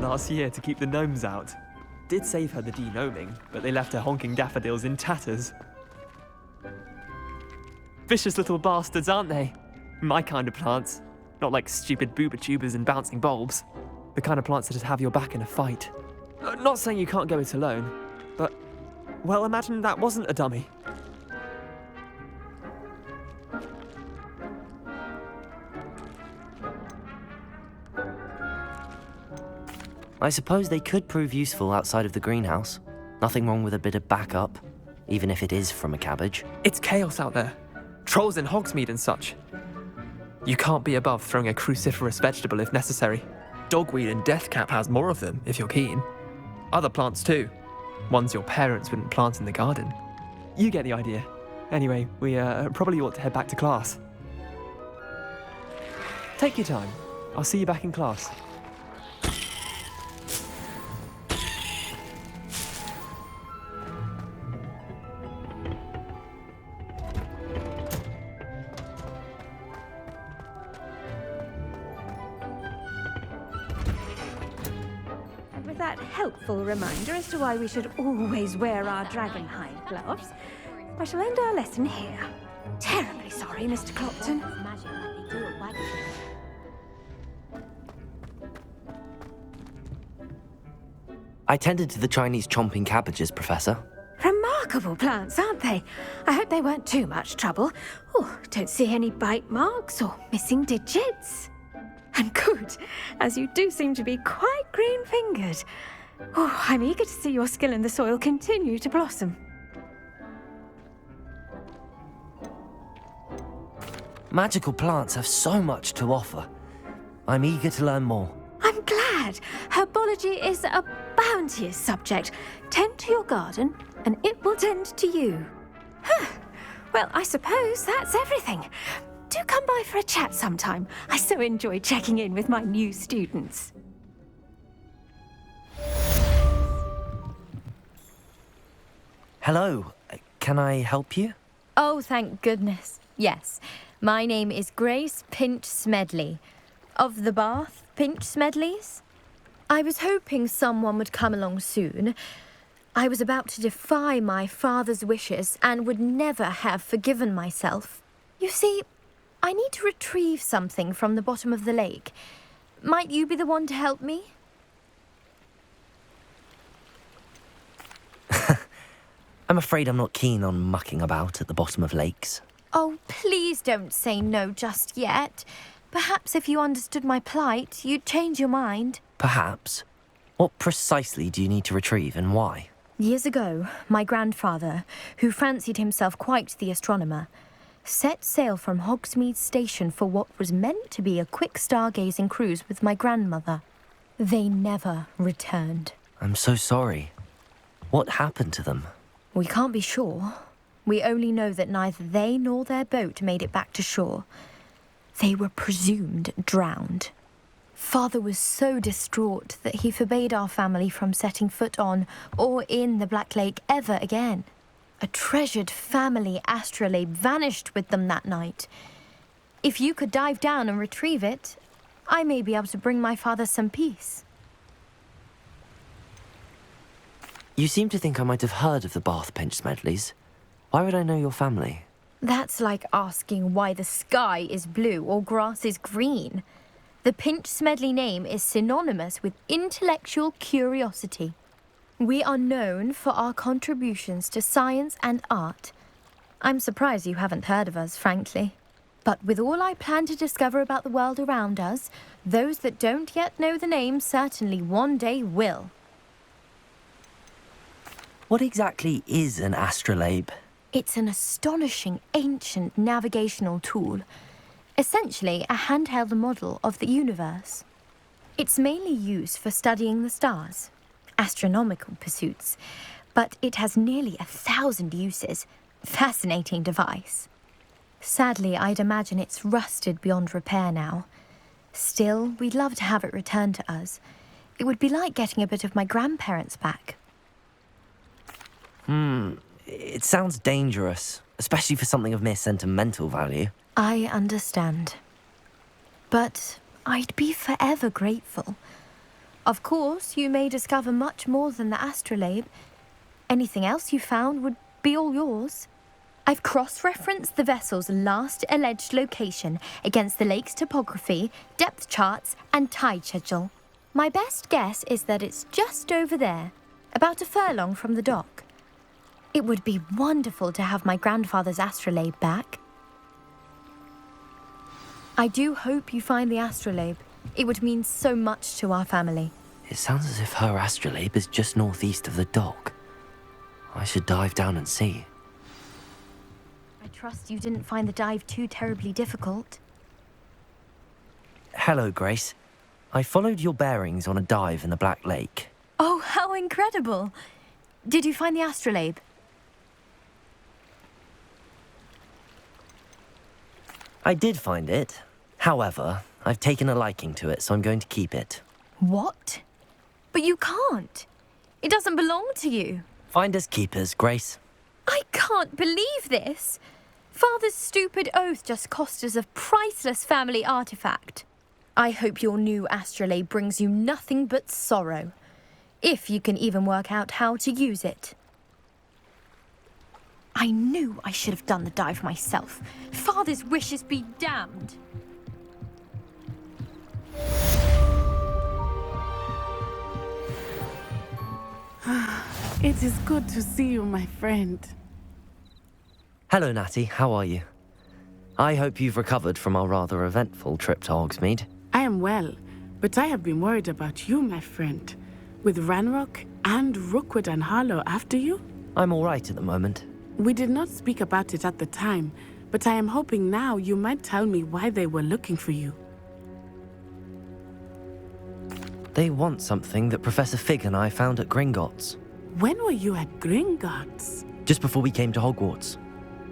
last year to keep the gnomes out. Did save her the de-gnoming, but they left her honking daffodils in tatters. Vicious little bastards, aren't they? My kind of plants. Not like stupid booba tubers and bouncing bulbs. The kind of plants that'd have your back in a fight. Not saying you can't go it alone, but, well, imagine that wasn't a dummy. I suppose they could prove useful outside of the greenhouse. Nothing wrong with a bit of backup, even if it is from a cabbage. It's chaos out there. Trolls in Hogsmeade and such. You can't be above throwing a cruciferous vegetable if necessary. Dogweed and deathcap has more of them, if you're keen. Other plants too. Ones your parents wouldn't plant in the garden. You get the idea. Anyway, we probably ought to head back to class. Take your time. I'll see you back in class. That helpful reminder as to why we should always wear our dragonhide gloves, I shall end our lesson here. Terribly sorry, Mr. Clopton. I tended to the Chinese chomping cabbages, Professor. Remarkable plants, aren't they? I hope they weren't too much trouble. Oh, don't see any bite marks or missing digits. And good, as you do seem to be quite green-fingered. Oh, I'm eager to see your skill in the soil continue to blossom. Magical plants have so much to offer. I'm eager to learn more. I'm glad. Herbology is a bounteous subject. Tend to your garden, and it will tend to you. Huh. Well, I suppose that's everything. Do come by for a chat sometime. I so enjoy checking in with my new students. Hello, can I help you? Oh, thank goodness. Yes, my name is Grace Pinch Smedley, of the Bath Pinch Smedleys. I was hoping someone would come along soon. I was about to defy my father's wishes and would never have forgiven myself. You see, I need to retrieve something from the bottom of the lake. Might you be the one to help me? I'm afraid I'm not keen on mucking about at the bottom of lakes. Oh, please don't say no just yet. Perhaps if you understood my plight, you'd change your mind. Perhaps. What precisely do you need to retrieve and why? Years ago, my grandfather, who fancied himself quite the astronomer, set sail from Hogsmeade Station for what was meant to be a quick stargazing cruise with my grandmother. They never returned. I'm so sorry. What happened to them? We can't be sure. We only know that neither they nor their boat made it back to shore. They were presumed drowned. Father was so distraught that he forbade our family from setting foot on or in the Black Lake ever again. A treasured family astrolabe vanished with them that night. If you could dive down and retrieve it, I may be able to bring my father some peace. You seem to think I might have heard of the Bath Pinch Smedleys. Why would I know your family? That's like asking why the sky is blue or grass is green. The Pinch Smedley name is synonymous with intellectual curiosity. We are known for our contributions to science and art. I'm surprised you haven't heard of us, frankly. But with all I plan to discover about the world around us, those that don't yet know the name certainly one day will. What exactly is an astrolabe? It's an astonishing ancient navigational tool. Essentially a handheld model of the universe. It's mainly used for studying the stars, astronomical pursuits, but it has nearly 1,000 uses. Fascinating device. Sadly, I'd imagine it's rusted beyond repair now. Still, we'd love to have it returned to us. It would be like getting a bit of my grandparents back. It sounds dangerous, especially for something of mere sentimental value. Of course, you may discover much more than the astrolabe. Anything else you found would be all yours. I've cross-referenced the vessel's last alleged location against the lake's topography, depth charts, and tide schedule. My best guess is that it's just over there, about a furlong from the dock. It would be wonderful to have my grandfather's astrolabe back. I do hope you find the astrolabe. It would mean so much to our family. It sounds as if her astrolabe is just northeast of the dock. I should dive down and see. I trust you didn't find the dive too terribly difficult. Hello, Grace. I followed your bearings on a dive in the Black Lake. Oh, how incredible! Did you find the astrolabe? I did find it. However, I've taken a liking to it, so I'm going to keep it. What? But you can't. It doesn't belong to you. Finders keepers, Grace. I can't believe this. Father's stupid oath just cost us a priceless family artifact. I hope your new astrolabe brings you nothing but sorrow. If you can even work out how to use it. I knew I should have done the dive myself. Father's wishes be damned. It is good to see you, my friend. Hello, Natty. How are you? I hope you've recovered from our rather eventful trip to Hogsmeade. I am well, but I have been worried about you, my friend. With Ranrock and Rookwood and Harlow after you? I'm all right at the moment. We did not speak about it at the time, but I am hoping now you might tell me why they were looking for you. They want something that Professor Fig and I found at Gringotts. When were you at Gringotts? Just before we came to Hogwarts.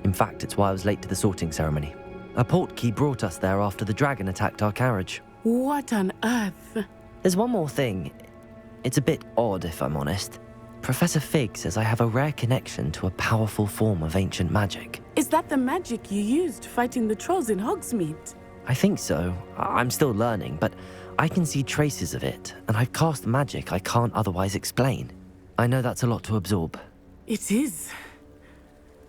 In fact, it's why I was late to the sorting ceremony. A portkey brought us there after the dragon attacked our carriage. What on earth? There's one more thing. It's a bit odd, if I'm honest. Professor Fig says I have a rare connection to a powerful form of ancient magic. Is that the magic you used fighting the trolls in Hogsmeade? I think so. I'm still learning, but I can see traces of it, and I've cast magic I can't otherwise explain. I know that's a lot to absorb. It is.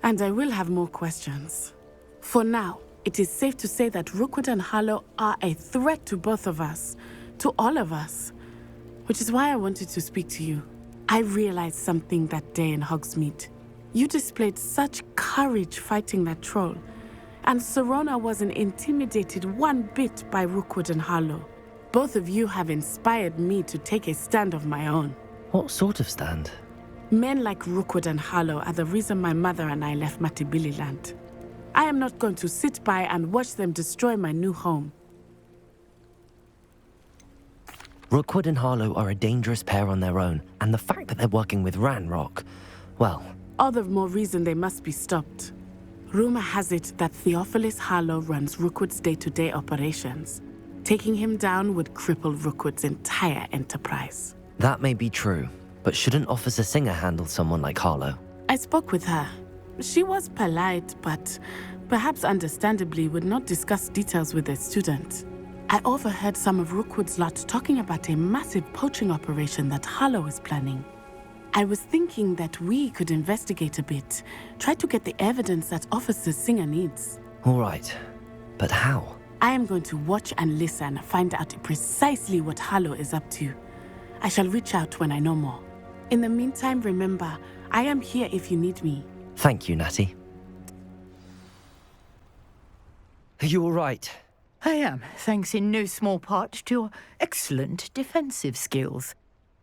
And I will have more questions. For now, it is safe to say that Rookwood and Harlow are a threat to both of us, to all of us. Which is why I wanted to speak to you. I realized something that day in Hogsmeade. You displayed such courage fighting that troll, and Serona wasn't intimidated one bit by Rookwood and Harlow. Both of you have inspired me to take a stand of my own. What sort of stand? Men like Rookwood and Harlow are the reason my mother and I left Matabeleland. I am not going to sit by and watch them destroy my new home. Rookwood and Harlow are a dangerous pair on their own, and the fact that they're working with Ranrock, well... All the more reason they must be stopped. Rumor has it that Theophilus Harlow runs Rookwood's day-to-day operations. Taking him down would cripple Rookwood's entire enterprise. That may be true, but shouldn't Officer Singer handle someone like Harlow? I spoke with her. She was polite, but perhaps understandably would not discuss details with a student. I overheard some of Rookwood's lot talking about a massive poaching operation that Harlow is planning. I was thinking that we could investigate a bit, try to get the evidence that Officer Singer needs. All right, but how? I am going to watch and listen, find out precisely what Harlow is up to. I shall reach out when I know more. In the meantime, remember, I am here if you need me. Thank you, Natty. Are you all right? I am, thanks in no small part to your excellent defensive skills.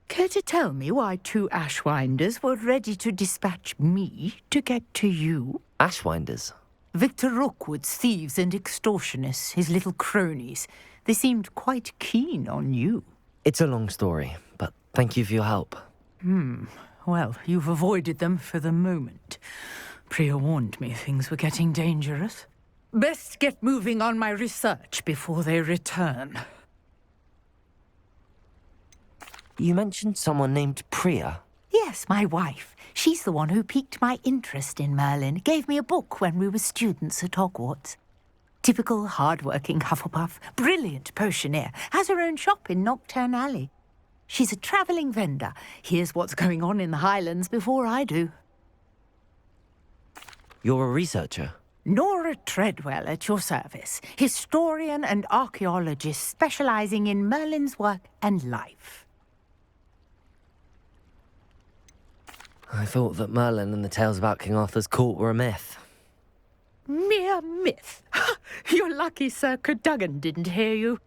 Care to tell me why two Ashwinders were ready to dispatch me to get to you? Ashwinders? Victor Rookwood's thieves and extortionists, his little cronies. They seemed quite keen on you. It's a long story, but thank you for your help. Well, you've avoided them for the moment. Priya warned me things were getting dangerous. Best get moving on my research before they return. You mentioned someone named Priya. Yes, my wife. She's the one who piqued my interest in Merlin. Gave me a book when we were students at Hogwarts. Typical hard-working Hufflepuff. Brilliant potioneer. Has her own shop in Knockturn Alley. She's a travelling vendor. Hears what's going on in the Highlands before I do. You're a researcher? Nora Treadwell at your service, historian and archaeologist specialising in Merlin's work and life. I thought that Merlin and the tales about King Arthur's court were a myth. Mere myth. You're lucky Sir Cadogan didn't hear you.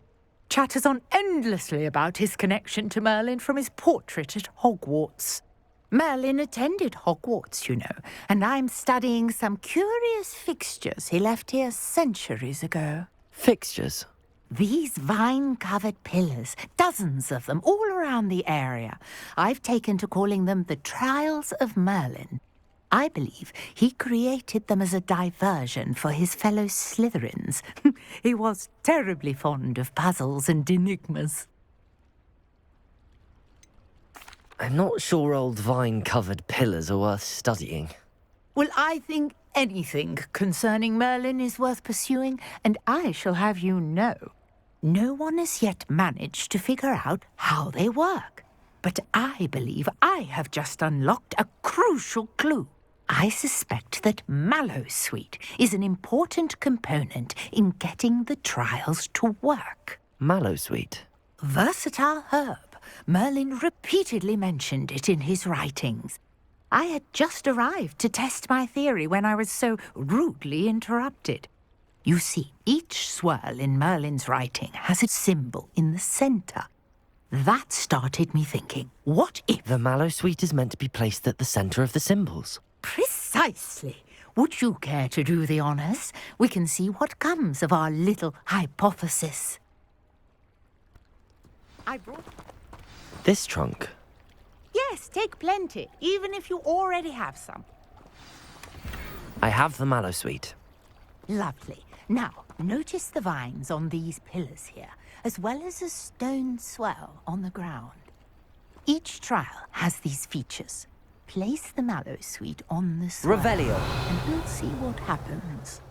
Chatters on endlessly about his connection to Merlin from his portrait at Hogwarts. Merlin attended Hogwarts, you know, and I'm studying some curious fixtures he left here centuries ago. Fixtures? These vine-covered pillars, dozens of them, all around the area. I've taken to calling them the Trials of Merlin. I believe he created them as a diversion for his fellow Slytherins. He was terribly fond of puzzles and enigmas. I'm not sure old vine-covered pillars are worth studying. Well, I think anything concerning Merlin is worth pursuing, and I shall have you know, no one has yet managed to figure out how they work. But I believe I have just unlocked a crucial clue. I suspect that mallowsweet is an important component in getting the trials to work. Mallowsweet? Versatile herb. Merlin repeatedly mentioned it in his writings. I had just arrived to test my theory when I was so rudely interrupted. You see, each swirl in Merlin's writing has a symbol in the centre. That started me thinking, what if... The mallowsweet is meant to be placed at the centre of the symbols. Precisely. Would you care to do the honours? We can see what comes of our little hypothesis. I brought... This trunk? Yes, take plenty, even if you already have some. I have the mallowsweet. Lovely. Now, notice the vines on these pillars here, as well as a stone swell on the ground. Each trial has these features. Place the mallowsweet on the swell, Revelio. and we'll see what happens.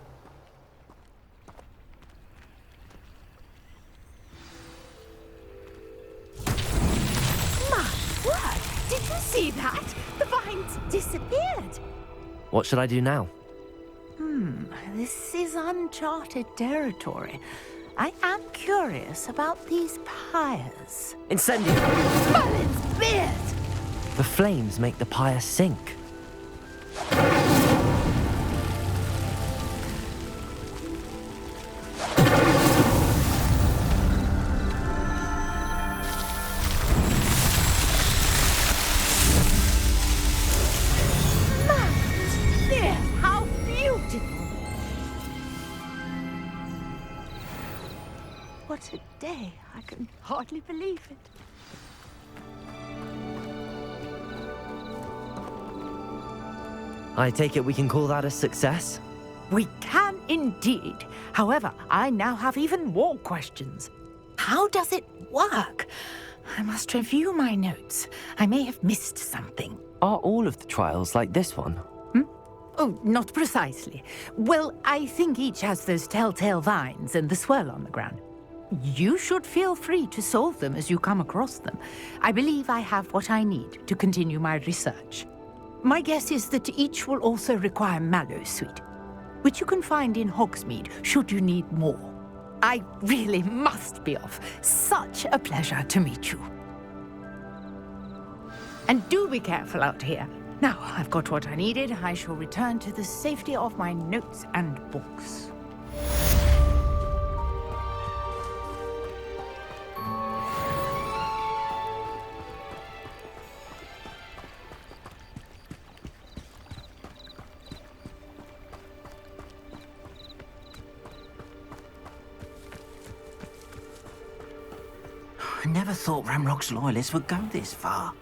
Did you see that? The vines disappeared. What should I do now? This is uncharted territory. I am curious about these pyres. Incendio! Merlin's beard! The flames make the pyre sink. What a day. I can hardly believe it. I take it we can call that a success? We can indeed. However, I now have even more questions. How does it work? I must review my notes. I may have missed something. Are all of the trials like this one? Oh, not precisely. Well, I think each has those telltale vines and the swirl on the ground. You should feel free to solve them as you come across them. I believe I have what I need to continue my research. My guess is that each will also require mallowsweet, which you can find in Hogsmeade should you need more. I really must be off. Such a pleasure to meet you. And do be careful out here. Now I've got what I needed, I shall return to the safety of my notes and books. I never thought Ramrock's loyalists would go this far.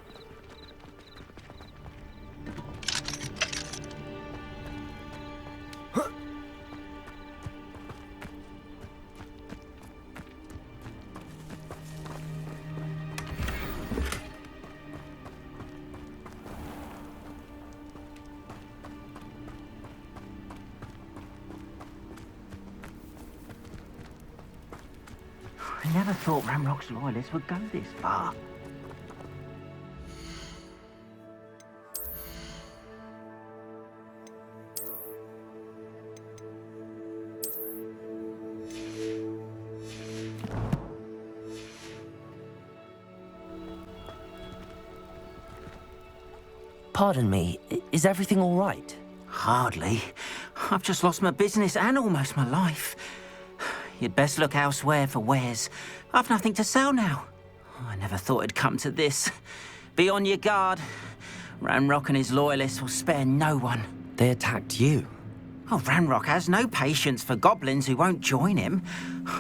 I never thought Ramrock's loyalists would go this far. Pardon me, is everything all right? Hardly. I've just lost my business and almost my life. You'd best look elsewhere for wares. I've nothing to sell now. I never thought it'd come to this. Be on your guard. Ranrock and his loyalists will spare no one. They attacked you. Oh, Ranrock has no patience for goblins who won't join him.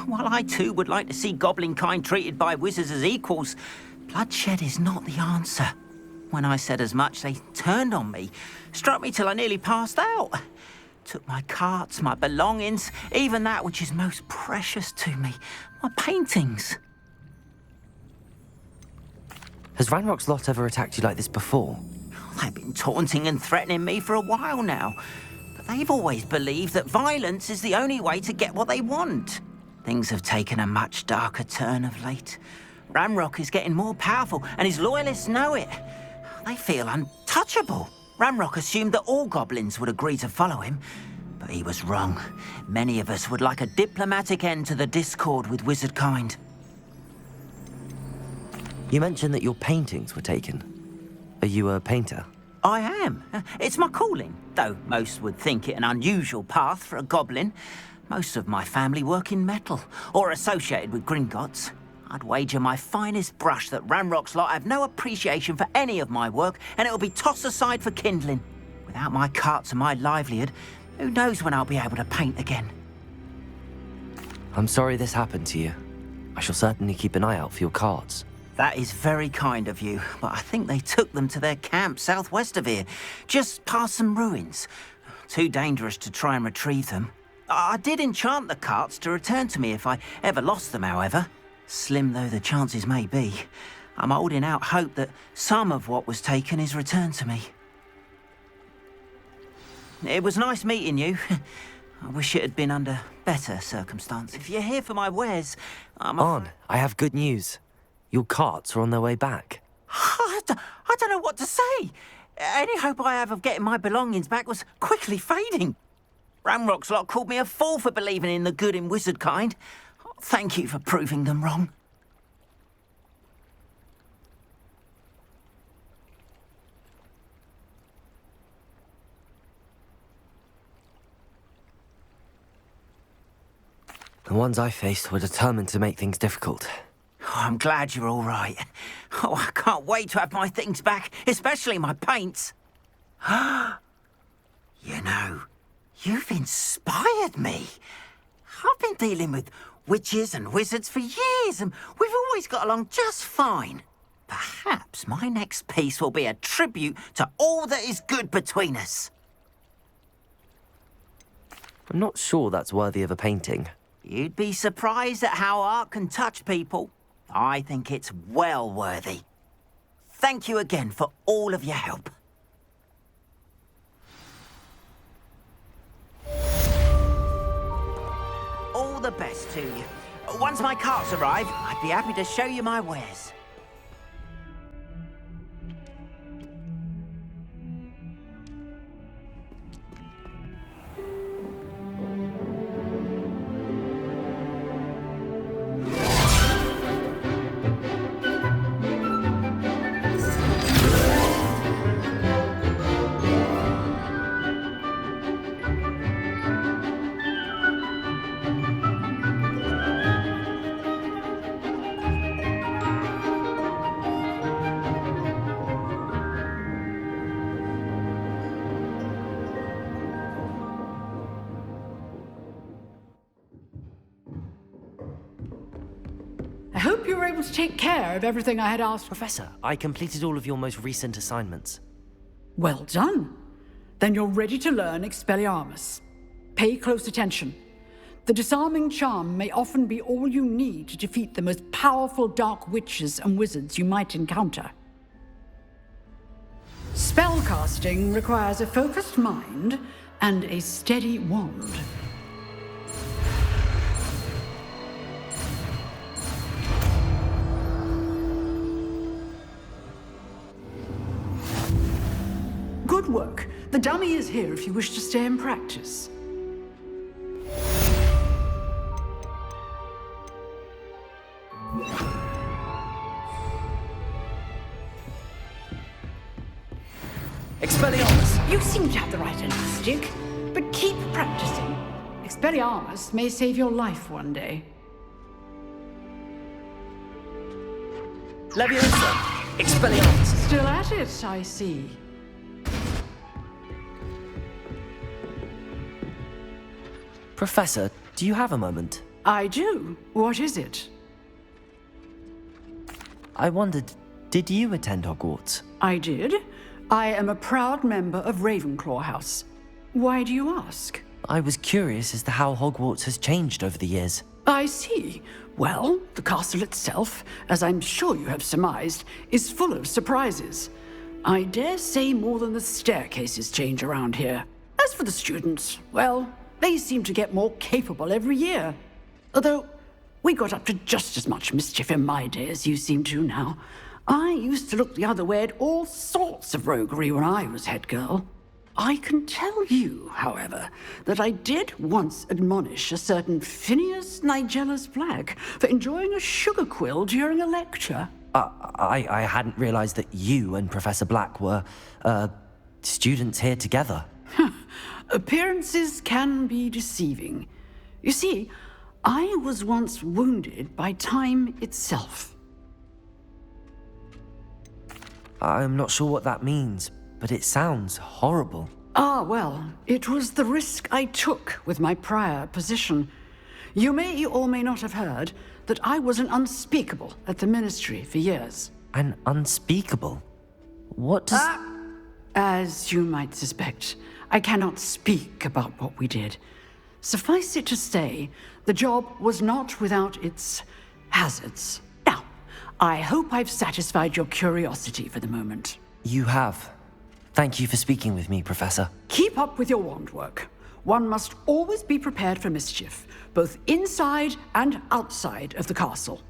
While I too would like to see goblin kind treated by wizards as equals, bloodshed is not the answer. When I said as much, they turned on me, struck me till I nearly passed out. Took my carts, my belongings, even that which is most precious to me, my paintings. Has Ranrock's lot ever attacked you like this before? They've been taunting and threatening me for a while now. But they've always believed that violence is the only way to get what they want. Things have taken a much darker turn of late. Ranrock is getting more powerful, and his loyalists know it. They feel untouchable. Ranrock assumed that all goblins would agree to follow him, but he was wrong. Many of us would like a diplomatic end to the discord with wizard kind. You mentioned that your paintings were taken. Are you a painter? I am. It's my calling, though most would think it an unusual path for a goblin. Most of my family work in metal, or associated with Gringotts. I'd wager my finest brush that Ranrock's lot have no appreciation for any of my work, and it'll be tossed aside for kindling. Without my carts and my livelihood, who knows when I'll be able to paint again? I'm sorry this happened to you. I shall certainly keep an eye out for your cards. That is very kind of you, but I think they took them to their camp southwest of here, just past some ruins. Too dangerous to try and retrieve them. I did enchant the carts to return to me if I ever lost them, however. Slim though the chances may be, I'm holding out hope that some of what was taken is returned to me. It was nice meeting you. I wish it had been under better circumstances. If you're here for my wares, On, I have good news. Your carts are on their way back. I don't know what to say. Any hope I have of getting my belongings back was quickly fading. Ranrock's lot called me a fool for believing in the good in wizard kind. Thank you for proving them wrong. The ones I faced were determined to make things difficult. Oh, I'm glad you're all right. Oh, I can't wait to have my things back, especially my paints. You know, you've inspired me. I've been dealing with witches and wizards for years, and we've always got along just fine. Perhaps my next piece will be a tribute to all that is good between us. I'm not sure that's worthy of a painting. You'd be surprised at how art can touch people. I think it's well worthy. Thank you again for all of your help. All the best to you. Once my carts arrive, I'd be happy to show you my wares. I hope you were able to take care of everything I had asked for. Professor, I completed all of your most recent assignments. Well done. Then you're ready to learn Expelliarmus. Pay close attention. The disarming charm may often be all you need to defeat the most powerful dark witches and wizards you might encounter. Spellcasting requires a focused mind and a steady wand. Good work. The dummy is here if you wish to stay and practice. Expelliarmus! You seem to have the right stick, but keep practicing. Expelliarmus may save your life one day. Leviosa! Expelliarmus! Still at it, I see. Professor, do you have a moment? I do. What is it? I wondered, did you attend Hogwarts? I did. I am a proud member of Ravenclaw House. Why do you ask? I was curious as to how Hogwarts has changed over the years. I see. Well, the castle itself, as I'm sure you have surmised, is full of surprises. I dare say more than the staircases change around here. As for the students, well, they seem to get more capable every year. Although, we got up to just as much mischief in my day as you seem to now. I used to look the other way at all sorts of roguery when I was head girl. I can tell you, however, that I did once admonish a certain Phineas Nigellus Black for enjoying a sugar quill during a lecture. I hadn't realized that you and Professor Black were, students here together. Appearances can be deceiving. You see, I was once wounded by time itself. I'm not sure what that means, but it sounds horrible. Ah, well, it was the risk I took with my prior position. You may or may not have heard that I was an unspeakable at the Ministry for years. An unspeakable? What does... As you might suspect, I cannot speak about what we did. Suffice it to say, the job was not without its hazards. Now, I hope I've satisfied your curiosity for the moment. You have. Thank you for speaking with me, Professor. Keep up with your wand work. One must always be prepared for mischief, both inside and outside of the castle.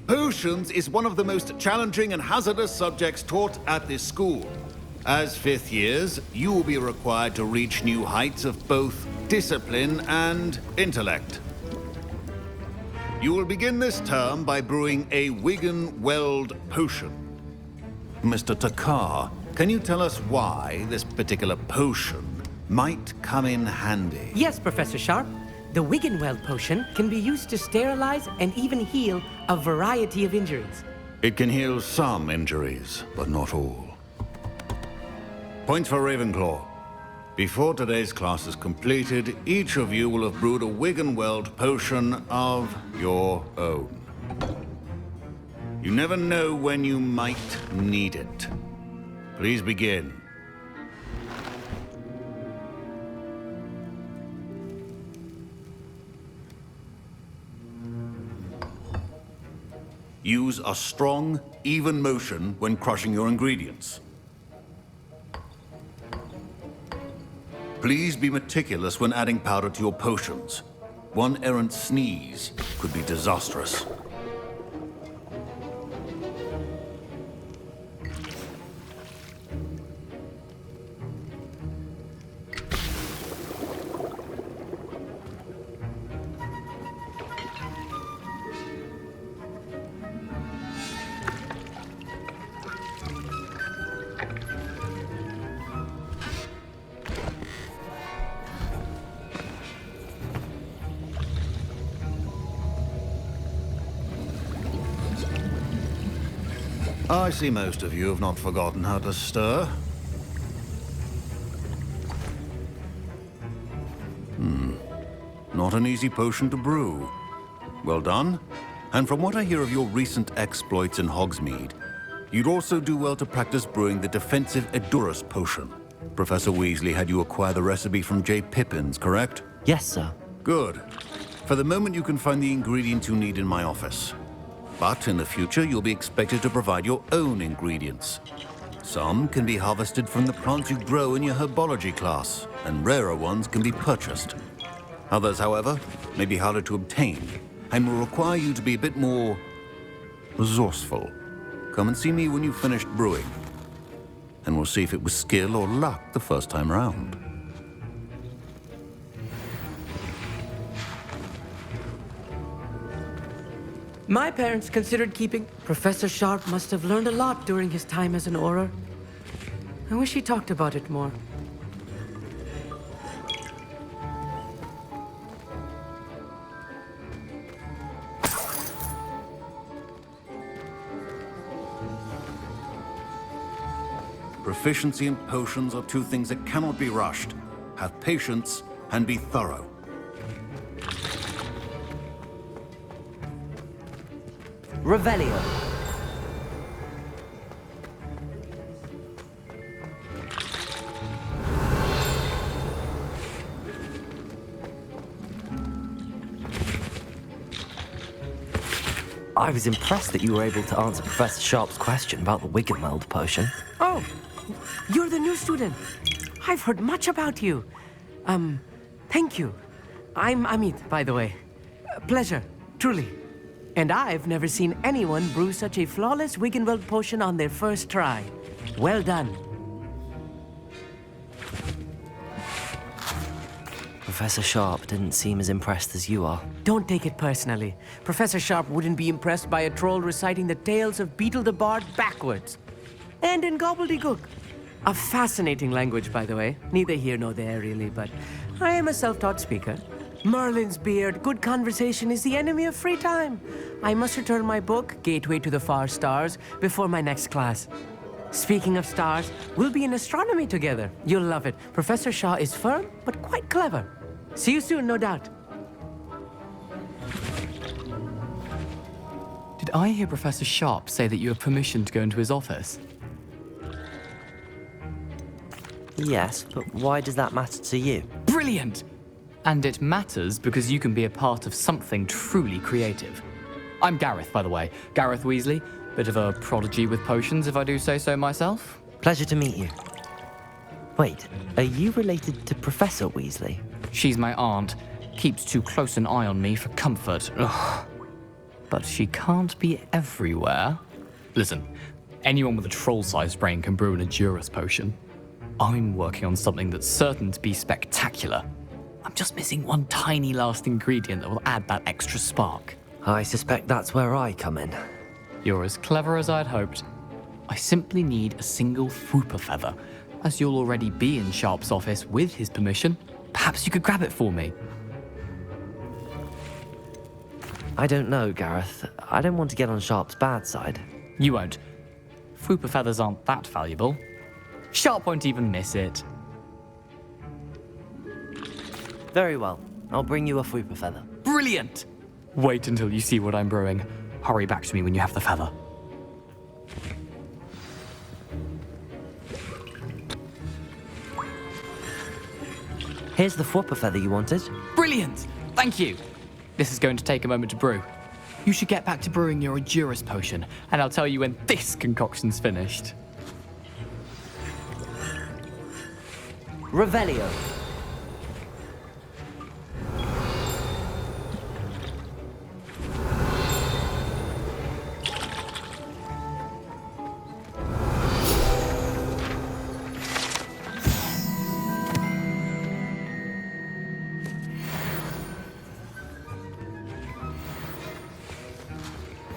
Potions is one of the most challenging and hazardous subjects taught at this school. As fifth years, you will be required to reach new heights of both discipline and intellect. You will begin this term by brewing a Wigan-Weld potion. Mr. Takar, can you tell us why this particular potion might come in handy? Yes, Professor Sharp. The Wiggenweld potion can be used to sterilize and even heal a variety of injuries. It can heal some injuries, but not all. Points for Ravenclaw. Before today's class is completed, each of you will have brewed a Wiggenweld potion of your own. You never know when you might need it. Please begin. Use a strong, even motion when crushing your ingredients. Please be meticulous when adding powder to your potions. One errant sneeze could be disastrous. I see most of you have not forgotten how to stir. Not an easy potion to brew. Well done. And from what I hear of your recent exploits in Hogsmeade, you'd also do well to practice brewing the defensive Edurus potion. Professor Weasley had you acquire the recipe from J. Pippins, correct? Yes, sir. Good. For the moment, you can find the ingredients you need in my office. But in the future, you'll be expected to provide your own ingredients. Some can be harvested from the plants you grow in your herbology class, and rarer ones can be purchased. Others, however, may be harder to obtain, and will require you to be a bit more resourceful. Come and see me when you've finished brewing. and we'll see if it was skill or luck the first time round. My parents considered keeping. Professor Sharp must have learned a lot during his time as an Auror. I wish he talked about it more. Proficiency and potions are two things that cannot be rushed. Have patience and be thorough. Revelio. I was impressed that you were able to answer Professor Sharp's question about the Wiggenweld potion. Oh, you're the new student. I've heard much about you. Thank you. I'm Amit, by the way. Pleasure, truly. And I've never seen anyone brew such a flawless Wiggenweld potion on their first try. Well done. Professor Sharp didn't seem as impressed as you are. Don't take it personally. Professor Sharp wouldn't be impressed by a troll reciting the tales of Beetle the Bard backwards. And in gobbledygook. A fascinating language, by the way. Neither here nor there, really, but I am a self-taught speaker. Merlin's beard, good conversation is the enemy of free time. I must return my book, Gateway to the Far Stars, before my next class. Speaking of stars, we'll be in astronomy together. You'll love it. Professor Shah is firm, but quite clever. See you soon, no doubt. Did I hear Professor Sharp say that you have permission to go into his office? Yes, but why does that matter to you? Brilliant! And it matters because you can be a part of something truly creative. I'm Gareth, by the way. Gareth Weasley. Bit of a prodigy with potions, if I do say so myself. Pleasure to meet you. Wait, are you related to Professor Weasley? She's my aunt. Keeps too close an eye on me for comfort. Ugh. But she can't be everywhere. Listen, anyone with a troll-sized brain can brew an Edurus potion. I'm working on something that's certain to be spectacular. I'm just missing one tiny last ingredient that will add that extra spark. I suspect that's where I come in. You're as clever as I'd hoped. I simply need a single Fwooper feather. As you'll already be in Sharp's office with his permission, perhaps you could grab it for me. I don't know, Gareth. I don't want to get on Sharp's bad side. You won't. Fwooper feathers aren't that valuable. Sharp won't even miss it. Very well. I'll bring you a Fwooper feather. Brilliant! Wait until you see what I'm brewing. Hurry back to me when you have the feather. Here's the Fwooper feather you wanted. Brilliant! Thank you! This is going to take a moment to brew. You should get back to brewing your Edurus potion, and I'll tell you when this concoction's finished. Revelio.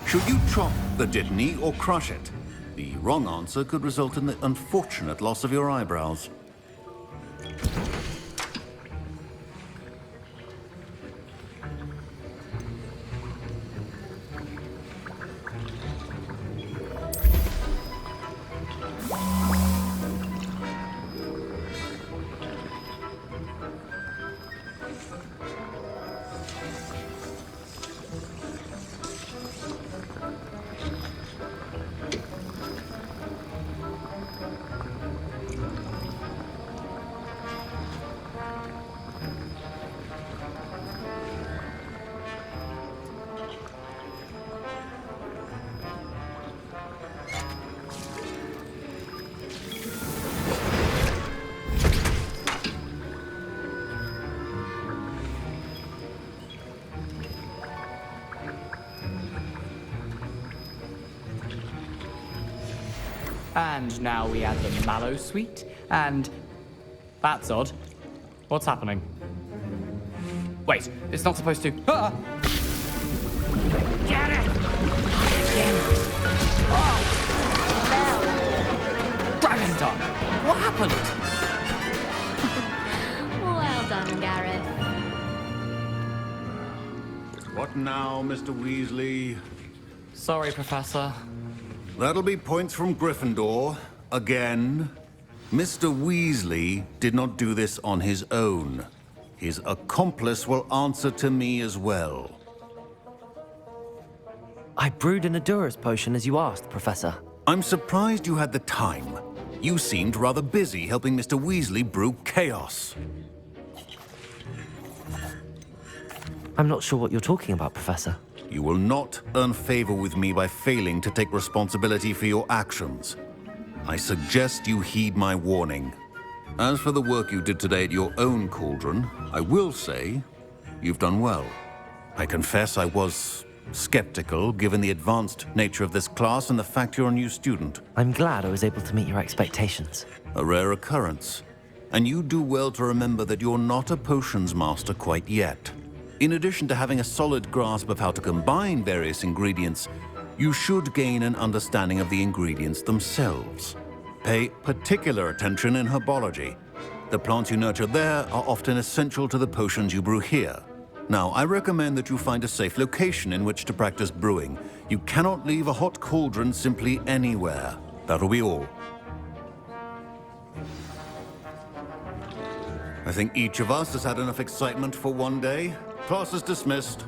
Should you chop the Dittany or crush it? The wrong answer could result in the unfortunate loss of your eyebrows. And now we add the mallow sweet, and... That's odd. What's happening? Wait, it's not supposed to... Ah! Get it! Dragon Tongue! What happened? Well done, Gareth. What now, Mr. Weasley? Sorry, Professor. That'll be points from Gryffindor. Again. Mr. Weasley did not do this on his own. His accomplice will answer to me as well. I brewed an Adurus potion as you asked, Professor. I'm surprised you had the time. You seemed rather busy helping Mr. Weasley brew chaos. I'm not sure what you're talking about, Professor. You will not earn favor with me by failing to take responsibility for your actions. I suggest you heed my warning. As for the work you did today at your own cauldron, I will say you've done well. I confess I was skeptical, given the advanced nature of this class and the fact you're a new student. I'm glad I was able to meet your expectations. A rare occurrence. And you do well to remember that you're not a potions master quite yet. In addition to having a solid grasp of how to combine various ingredients, you should gain an understanding of the ingredients themselves. Pay particular attention in herbology. The plants you nurture there are often essential to the potions you brew here. Now, I recommend that you find a safe location in which to practice brewing. You cannot leave a hot cauldron simply anywhere. That'll be all. I think each of us has had enough excitement for one day. Class is dismissed.